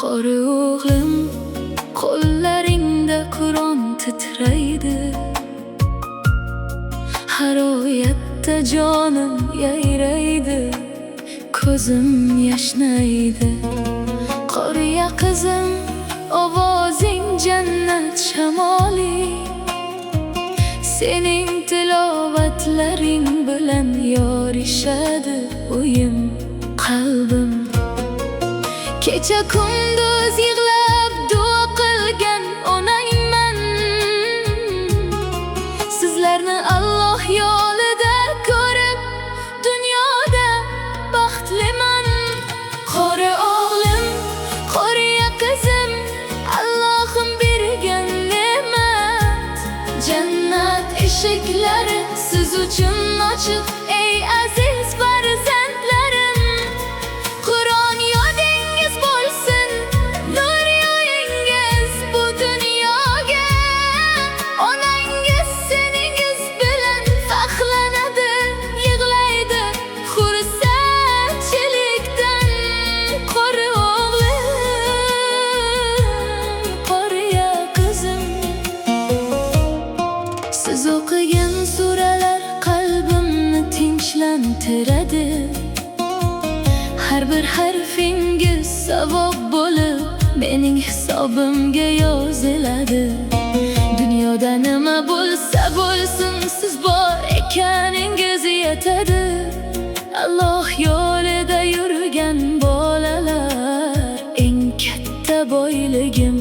Qori o'g'lim, qo'llaringda Qur'on titraydi. Har oyatda jonim yayraydi, ko'zim yashnaydi. Qoriya qizim, ovozing jannat shamoli. Sening tilovatlaring bilan yorishadi o'yim, qalbim. Kecha kunduz yig'lab duo qilgan onangman. Sizlarni Alloh yo'lida ko'rib, dunyoda baxtliman. Qori o'g'lim, qoriya qizim, Allohim bergan ne'mat. Jannat eshiklari siz uchun ochiq, ey aziz farzandlarim. Qur'on yodingiz bo'lsin, nur yoyingiz bu dunyoga. Onangiz seningiz bilan faxrlanadi, yig'laydi xursandchilikdan. Qori o'g'lim, qoriya qizim, siz o'qigan suralar qalbimni tinchlantiradi. Har bir harfingiz savob bo'lib mening hisobimga yoziladi. Dunyoda nima bo'lsa bo'lsin, siz bor ekaningiz yetadi. Alloh yo'lida yurgan bolalar eng katta boyligim.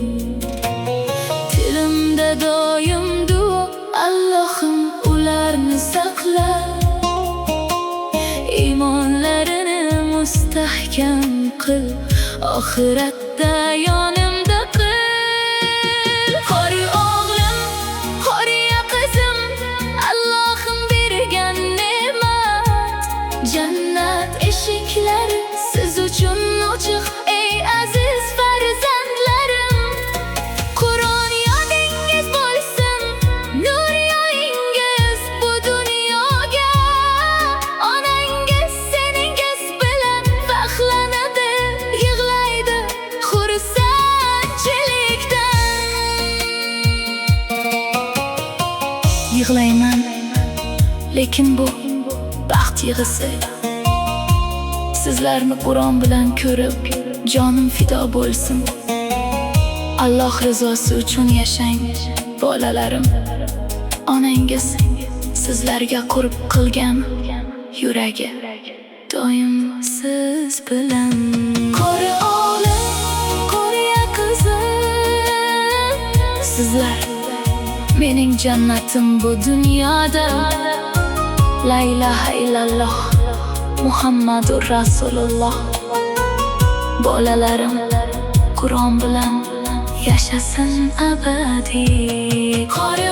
Tilimda doim duo, Allohim ularni saqla. Iymonlarini mustahkam qil, oxiratda yonimda qil. Qori o'g'lim, qoriya qizim, Allohim bergan ne'mat. Jannat eshiklari siz uchun ochiq, ey aziz farzandlarim. Qur'on yodingiz bo'lsin, nur yoyingiz bu dunyoga. Onangiz seningiz bilan faxrlanadi, yig'laydi xursandchilikdan. Yig'layman, lekin bu baxt yig'isi. Sizlarni Qur'on bilan ko'rib, jonim fido bo'lsin. Alloh rizosi uchun yashang, bolalarim. Onangiz sizlarga qurb qilgan yuragi doim siz bilan. Qori o'g'lim, qoriya qizim, sizlar mening jannatim bu dunyoda. La ilaha illalloh, Muhammadur Rasululloh. Bolalarim Qur'on bilan yashasin abadiy. Qori